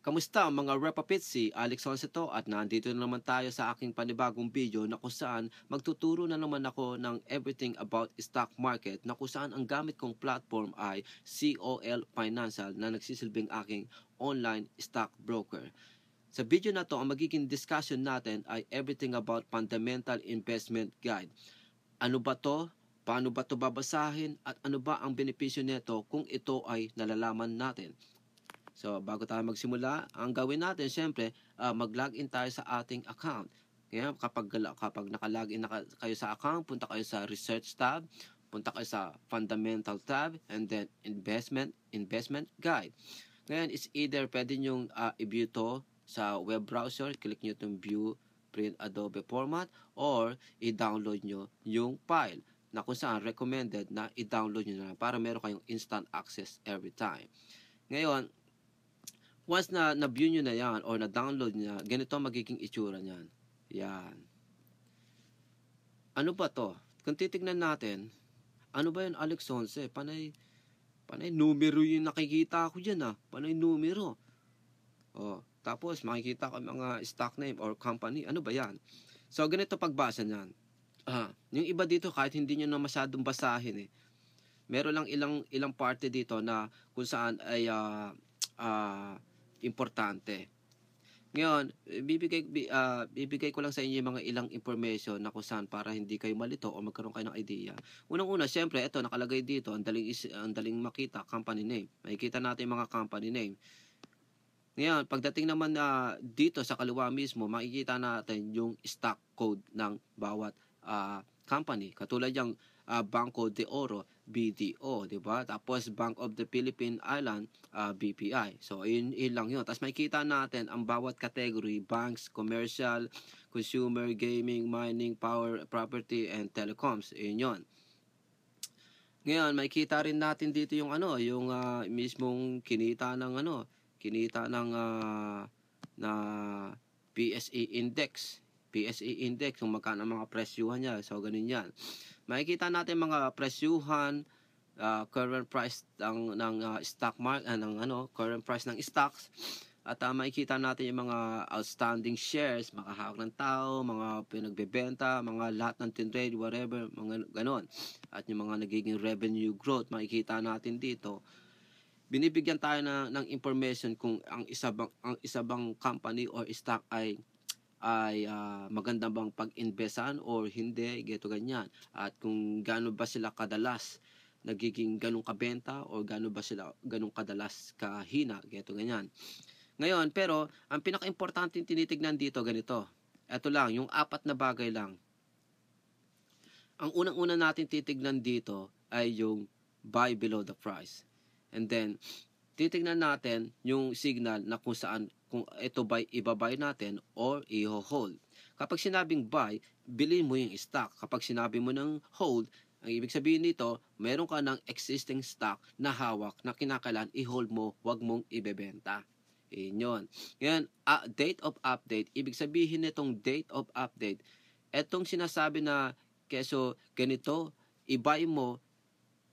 Kamusta mga Repapit, si Alex Sonseto at nandito na naman tayo sa aking panibagong video na kung saan magtuturo na naman ako ng everything about stock market na kung saan ang gamit kong platform ay COL Financial na nagsisilbing aking online stock broker. Sa video na to, ang magiging discussion natin ay everything about fundamental investment guide. Ano ba to? Paano ba to babasahin? At ano ba ang benepisyo nito kung ito ay nalalaman natin? So, bago tayo magsimula, ang gawin natin, syempre, mag-login tayo sa ating account. Kaya kapag naka-login na kayo sa account, punta kayo sa Research tab, punta kayo sa Fundamental tab, and then Investment Guide. Ngayon, it's either pwede nyong i-view to sa web browser, click nyo itong View Print Adobe Format, or i-download nyo yung file na kung saan recommended na i-download nyo na para meron kayong instant access every time. Ngayon, once na na-view nyo na yan or na-download nyo, ganito magiging itsura nyan. Yan. Ano ba to? Kung titignan natin, ano ba yun, Alex Sonse? Panay numero yung nakikita ko dyan Panay numero. Tapos makikita ko mga stock name or company. Ano ba yan? So, ganito pagbasa nyan. Yung iba dito, kahit hindi nyo na masyadong basahin meron lang ilang parte dito na kung saan ay importante. Ngayon, bibigay ko lang sa inyo yung mga ilang information na kung saan para hindi kayo malito o magkaroon kayo ng idea. Unang-una, syempre, ito nakalagay dito, ang daling makita, company name. Makikita natin yung mga company name. Ngayon, pagdating naman dito sa kaliwa mismo, makikita natin yung stock code ng bawat company. Katulad yung Banco de Oro, BDO, di ba? Tapos Bank of the Philippine Island, BPI. So, yun lang yun. Tapos makikita natin ang bawat category, banks, commercial, consumer, gaming, mining, power, property, and telecoms. Yun yun. Ngayon, makikita rin natin dito yung yung mismong kinita ng na PSE index. PSE index, kung magkano ang mga presyuhan niya. So, ganun yan. Makikita natin mga presyuhan, current price ng stock market, current price ng stocks. At makikita natin yung mga outstanding shares, makahawak ng tao, mga pinagbebenta, mga lahat ng tinrade, whatever, mga ganon. At yung mga nagiging revenue growth, makikita natin dito. Binibigyan tayo ng information kung ang isa bang company or stock ay maganda bang pag-investan or hindi, geto ganyan. At kung gaano ba sila kadalas nagiging ganong kabenta or gaano ba sila ganong kadalas kahina, geto ganyan. Ngayon, pero ang pinaka-importante tinitignan dito ganito. Ito lang, yung 4 na bagay lang. Ang unang-una natin titignan dito ay yung buy below the price. And then titignan natin yung signal na kung saan kung ito ba ibabay natin or i-hold. Kapag sinabing buy, bilhin mo yung stock. Kapag sinabi mo ng hold, ang ibig sabihin nito, meron ka ng existing stock na hawak na kinakailangan i-hold mo, wag mong ibebenta. Yun. Ngayon, date of update, ibig sabihin nitong date of update, etong sinasabi na keso ganito, i-buy mo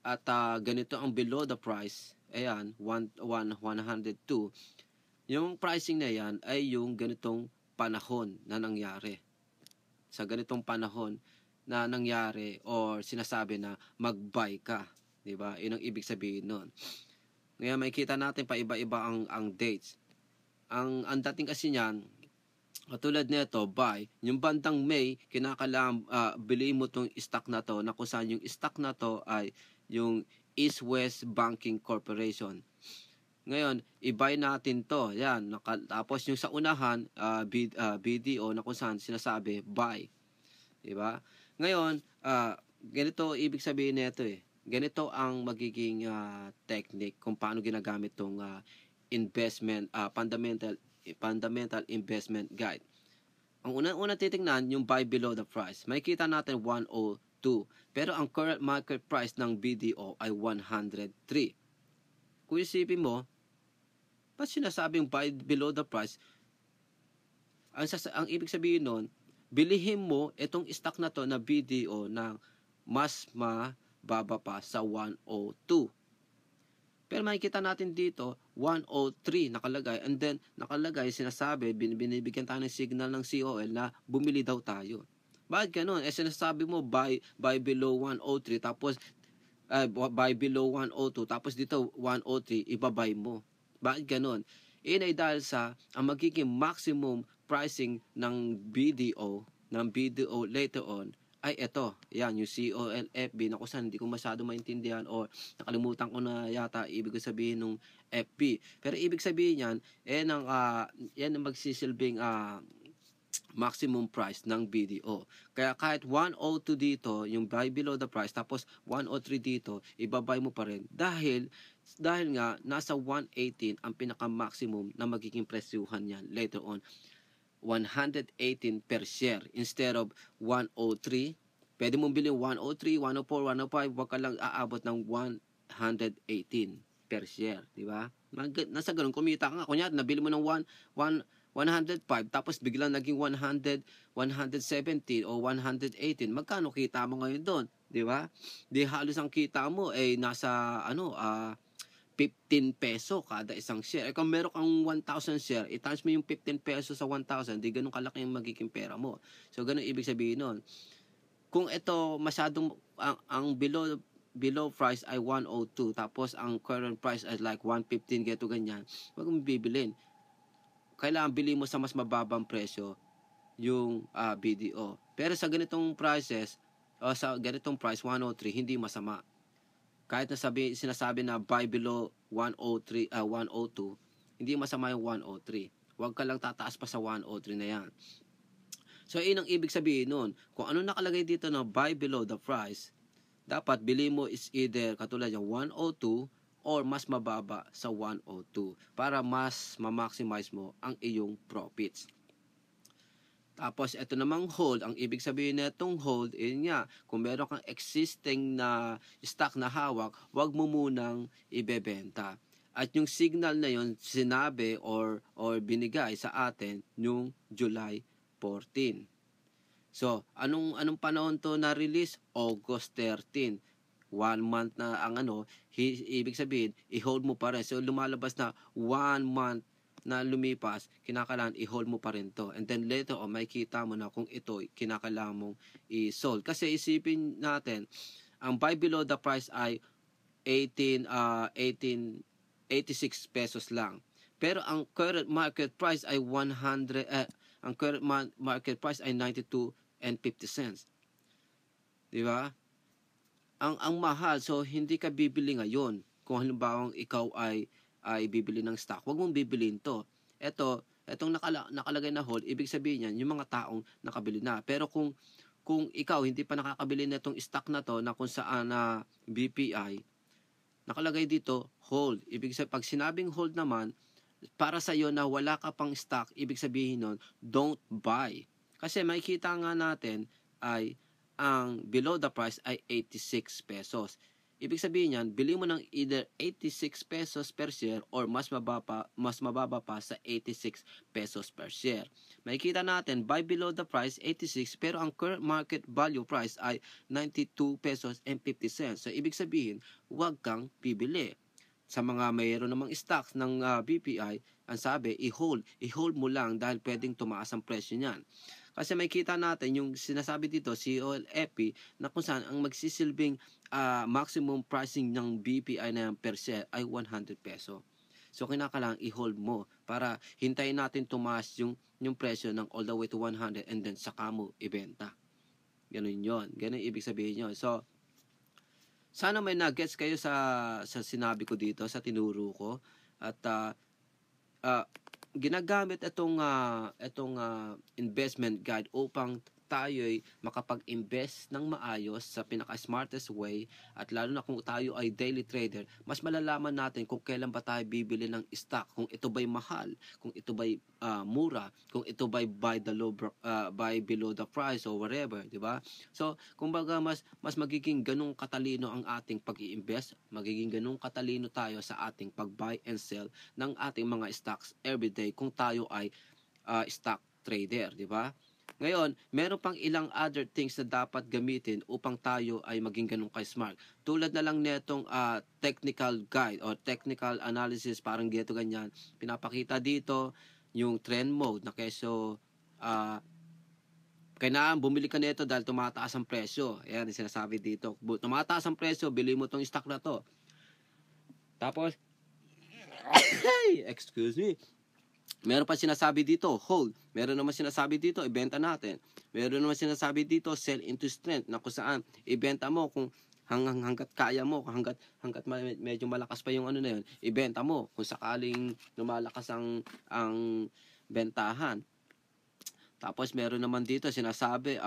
at ganito ang below the price, ayan, 102. Yung pricing na yan ay yung ganitong panahon na nangyari. Sa ganitong panahon na nangyari or sinasabi na mag-buy ka. Diba? Yun ang ibig sabihin nun. Ngayon makikita natin pa iba-iba ang dates. Ang dating kasi niyan, katulad nito, buy, yung bandang May, kinakailangan bilhin mo tong stock na to, na kung saan yung stock na to ay yung East West Banking Corporation. Ngayon, i-buy natin to. Yan. Tapos yung sa unahan, BDO na kung saan sinasabi, buy. Diba? Ngayon, ganito ibig sabihin nito Ganito ang magiging technique kung paano ginagamit tong fundamental investment guide. Ang unang-una titingnan, yung buy below the price. Makikita natin 102. Pero ang current market price ng BDO ay 103. Kung isipin mo, ba't sinasabing buy below the price? Ang ibig sabihin nun, bilihin mo itong stock na to na BDO na mas mababa pa sa 102. Pero makikita natin dito, 103 nakalagay, and then nakalagay, sinasabi, binibigyan tayo ng signal ng COL na bumili daw tayo. Bakit ganun? Sinasabi mo buy below 103, tapos buy below 102, tapos dito 103 ibabay mo. Bakit ganun? Ay dahil sa ang magiging maximum pricing ng BDO later on ay ito, yan, yung COLFB, na kung saan hindi ko masyado maintindihan or nakalimutan ko na yata ibig sabihin ng FB. Pero ibig sabihin yan, yan ang magsisilbing maximum price ng BDO. Kaya kahit 102 dito, yung buy below the price, tapos 103 dito, ibabay mo pa rin. Dahil nga, nasa 118 ang pinaka-maximum na magiging presyuhan yan later on. 118 per share instead of 103. Pwede mong bilhin 103, 104, 105, wag ka lang aabot ng 118 per share, di ba? Nasa ganun kumita ka nga. Kunyari, nabili mo ng 105, tapos biglang naging 100, 117 o 118. Magkano kita mo ngayon doon, di ba? Di halos ang kita mo ay nasa 15 peso kada isang share. Kung meron kang 1,000 share, i-times mo yung 15 peso sa 1,000, di ganun kalaki yung magiging pera mo. So, ganun ibig sabihin nun. Kung ito masyadong, ang below price ay 102, tapos ang current price ay like 115, geto ganyan, wag mong bibilin. Kailangan bili mo sa mas mababang presyo yung BDO. Pero sa ganitong prices, o sa ganitong price, 103, hindi masama. Kahit na sinasabi na buy below 103, 102, hindi masama yung 103. Huwag ka lang tataas pa sa 103 na yan. So, yun ang ibig sabihin nun. Kung ano nakalagay dito na buy below the price, dapat bili mo is either katulad yung 102 or mas mababa sa 102 para mas ma-maximize mo ang iyong profits. Tapos, ito namang hold. Ang ibig sabihin na itong hold, yun nga, kung meron kang existing na stock na hawak, wag mo munang ibebenta. At yung signal na yun, sinabi or binigay sa atin yung July 14. So, anong panahon to na-release? August 13. 1 month na ang ibig sabihin, i-hold mo pa rin. So, lumalabas na 1 month na lumipas, kinakailangan i-hold mo pa rin to. And then later on, may kita mo na kung ito kinakailangan mong i-sold. Kasi isipin natin, ang buy below the price ay 86 pesos lang. Pero ang current market price ay 92 and 50 cents. Di ba? Ang mahal, so hindi ka bibili ngayon. Kung halimbawa ikaw ay bibili ng stock, huwag mong bibiliin to. Etong nakalagay na hold, ibig sabihin yan, yung mga taong nakabili na. Pero kung ikaw hindi pa nakakabili na itong stock na to, na kung saan na BPI, nakalagay dito, hold. Ibig sabihin, pag sinabing hold naman, para sa iyo na wala ka pang stock, ibig sabihin nun, don't buy. Kasi makikita nga natin ay ang below the price ay 86 pesos. Ibig sabihin yan, bili mo ng either 86 pesos per share or mas mababa pa sa 86 pesos per share. Makikita natin, buy below the price 86 pero ang current market value price ay 92 pesos and 50 cents. So ibig sabihin, huwag kang bibili. Sa mga mayroon namang stocks ng BPI, ang sabi, i-hold mo lang dahil pwedeng tumaas ang presyo niyan. Kasi may kita natin yung sinasabi dito, COLFP, na kung saan ang magsisilbing maximum pricing ng BPI na per share ay 100 peso. So, kinakailangan i-hold mo para hintayin natin tumaas yung presyo ng all the way to 100 and then saka mo ibenta. Ganun yun. Ganun ibig sabihin yun. So, sana may nuggets kayo sa sinabi ko dito, sa tinuro ko. At ginagamit itong investment guide upang tayo'y makapag-invest ng maayos sa pinaka-smartest way, at lalo na kung tayo ay daily trader, mas malalaman natin kung kailan ba tayo bibili ng stock, kung ito ba'y mahal, kung ito ba'y mura, kung ito ba'y buy below the price or whatever, di ba? So, kumbaga mas magiging ganung katalino ang ating pag-i-invest, magiging ganung katalino tayo sa ating pag-buy and sell ng ating mga stocks everyday kung tayo ay stock trader, di ba? Ngayon, meron pang ilang other things na dapat gamitin upang tayo ay maging ganun ka-smart. Tulad na lang netong technical guide or technical analysis, parang dito ganyan. Pinapakita dito yung trend mode na keso kailangan bumili ka nito dahil tumataas ang presyo. Ayan, yung sinasabi dito. Tumataas ang presyo, bili mo tong stock na to. Tapos, excuse me. Meron pa sinasabi dito, hold. Meron naman sinasabi dito, ibenta natin. Meron naman sinasabi dito, sell into strength, na kung saan ibenta mo kung hanggat kaya mo, hanggat medyo malakas pa yung ano na yun, ibenta mo kung sakaling lumalakas ang bentahan. Tapos meron naman dito sinasabi,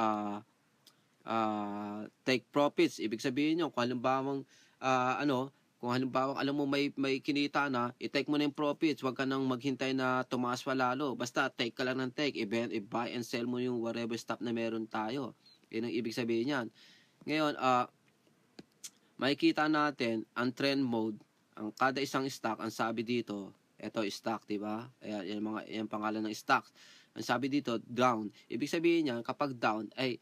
take profits. Ibig sabihin nyo, kung halimbawang kung halimbawa alam mo may kinita na, i-take mo na yung profits, wag ka nang maghintay na tumaas pa lalo. Basta take ka lang ng take, i-buy and sell mo yung whatever stock na meron tayo. Yun ang ibig sabihin niyan. Ngayon, makikita natin ang trend mode, ang kada isang stock, ang sabi dito, ito stock, di ba? Ayan, yung pangalan ng stock. Ang sabi dito, down. Ibig sabihin niyan, kapag down ay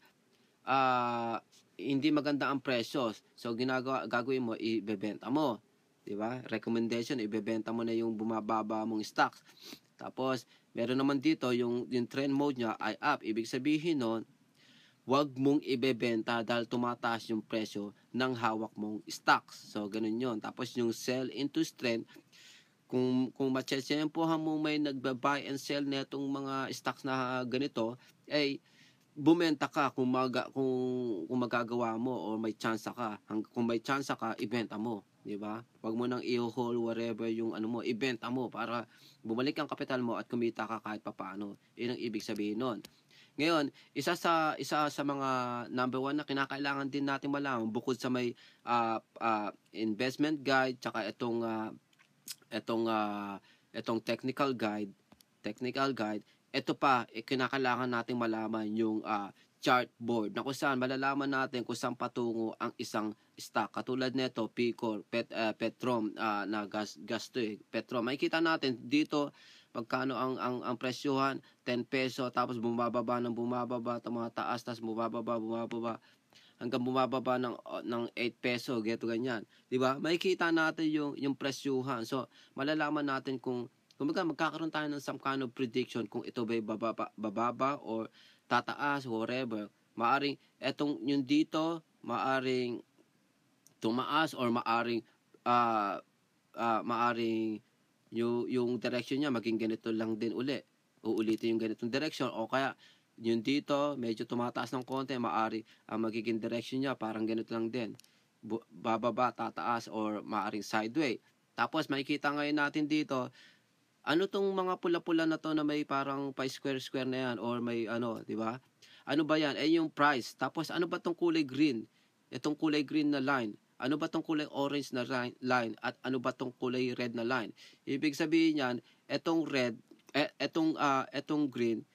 hindi maganda ang presyo. So gagawin mo, ibebenta mo, 'di ba? Recommendation, ibebenta mo na yung bumababa mong stocks. Tapos meron naman dito yung trend mode niya ay up. Ibig sabihin noon, wag mong ibebenta dahil tumataas yung presyo ng hawak mong stocks. So ganun 'yon. Tapos yung sell into strength, kung matsyempohan mo may nagba-buy and sell netong mga stocks na ganito, ay bumenta ka kung magagawa mo o may chance ka. Kung may chance ka, ibenta mo, 'di ba? Wag mo nang i-hold whatever yung ano mo, ibenta mo para bumalik ang kapital mo at kumita ka kahit papaano. 'Yun ang ibig sabihin noon. Ngayon, isa sa mga number 1 na kinakailangan din natin malaman bukod sa may investment guide tsaka itong technical guide, ito pa, kinakailangan nating malaman yung chart board na kung saan malalaman natin kung saan patungo ang isang stock. Katulad nito, Picor, Petrom, na gas to Petrom. Makikita natin dito magkano ang presyuhan, 10 peso, tapos bumababa, tumataas, tapos bumababa hanggang bumababa ng 8 peso, ganyan. 'Di ba? Makikita natin yung presyuhan. So, malalaman natin kung magkakaroon tayo ng some kind of prediction kung ito ba'y bababa or tataas, whatever. Maaring yung dito, maaring tumaas or maaring yung direction niya maging ganito lang din uulitin yung ganitong direction, o kaya yung dito medyo tumataas ng konti, maaari ang magiging direction niya parang ganito lang din, bababa, tataas, or maaring sideways. Tapos makikita ngayon natin dito, ano tong mga pula-pula na to na may parang pa-square-square na yan or may di ba? Ano ba yan? Yung price. Tapos ano ba tong kulay green? Itong kulay green na line. Ano ba tong kulay orange na line? At ano ba tong kulay red na line? Ibig sabihin yan, etong red, etong green,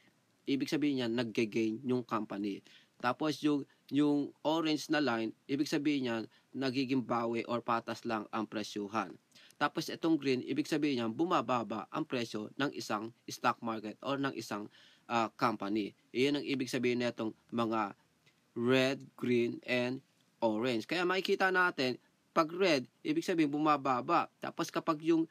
ibig sabihin yan, nagge-gain yung company. Tapos yung orange na line, ibig sabihin yan, nagiging bawi or patas lang ang presyuhan. Tapos itong green, ibig sabihin niya, bumababa ang presyo ng isang stock market or ng isang company. Iyan ang ibig sabihin nitong mga red, green, and orange. Kaya makikita natin, pag red, ibig sabihin bumababa. Tapos kapag yung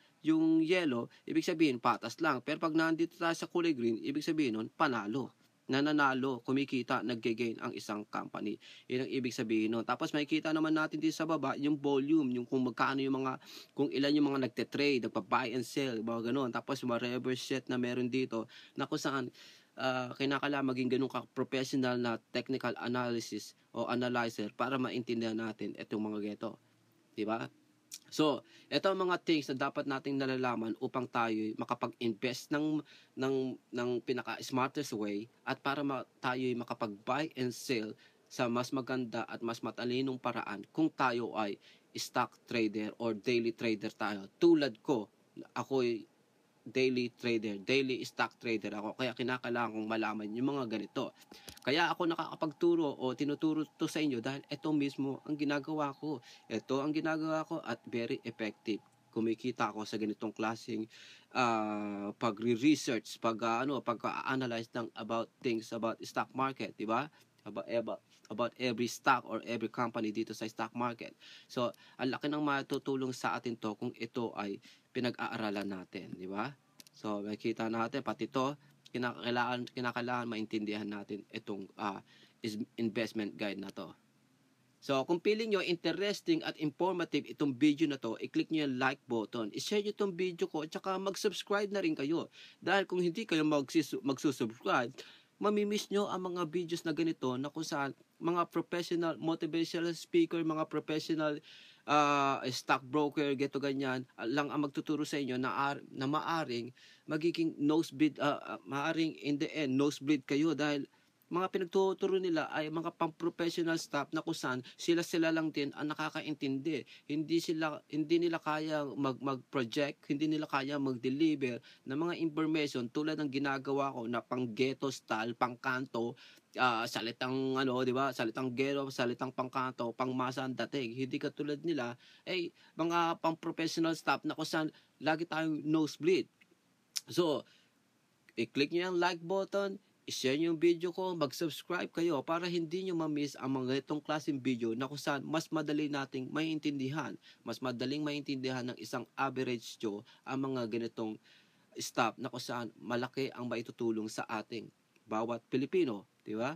yellow, ibig sabihin patas lang. Pero pag nandito tayo sa kulay green, ibig sabihin nun, panalo. Nananalo, kumikita, nagge-gain ang isang company. Yun ang ibig sabihin nun. Tapos makikita naman natin dito sa baba, yung volume, yung kung magkano kung ilan yung mga nagte-trade, nagpa-buy and sell, mga ganun. Tapos whatever set na meron dito, na kung saan kinakailangan maging ganun ka-professional na technical analysis o analyzer para maintindihan natin itong mga geto. Diba? So, ito ang mga things na dapat nating nalalaman upang tayo makapag-invest ng pinaka-smartest way at para tayo makapag-buy and sell sa mas maganda at mas matalinong paraan kung tayo ay stock trader or daily trader tayo. Tulad ko, ako'y daily stock trader ako. Kaya kinakailangan kong malaman yung mga ganito. Kaya ako nakakapagturo o tinuturo to sa inyo dahil ito mismo ang ginagawa ko. Ito ang ginagawa ko at very effective. kumikita ako sa ganitong klaseng pagre-research, pag-analyze ng about things about stock market, di ba? About every stock or every company dito sa stock market. So, ang laki ng matutulong sa atin to kung ito ay pinag-aaralan natin, di ba? So, makikita natin pati to, kinakailangan maintindihan natin itong investment guide na to. So, kung feeling nyo interesting at informative itong video na to, i-click nyo yung like button, i-share nyo itong video ko, at saka mag-subscribe na rin kayo. Dahil kung hindi kayo magsusubscribe, mamimiss nyo ang mga videos na ganito na kung saan mga professional motivational speaker, mga professional stockbroker, geto ganyan, lang ang magtuturo sa inyo na maaring magiging nosebleed, maaring in the end, nosebleed kayo dahil mga pinagtuturo nila ay mga pang-professional staff na kung saan sila lang din ang nakakaintindi. Hindi nila kaya mag-project, hindi nila kaya mag-deliver ng mga information tulad ng ginagawa ko na pang-ghetto style, pang-kanto, salitang di ba? Salitang ghetto, salitang pang-kanto, pang-masa ang dating. Hindi katulad nila ay mga pang-professional staff na kung saan lagi tayong nosebleed. So, i-click niyo yung like button, i-share nyo yung video ko, mag-subscribe kayo para hindi nyo ma-miss ang mga itong klaseng video na kung saan mas madali nating maintindihan. Mas madaling maintindihan ng isang average Joe ang mga ganitong stuff na kung saan malaki ang maitutulong sa ating bawat Pilipino. Di ba?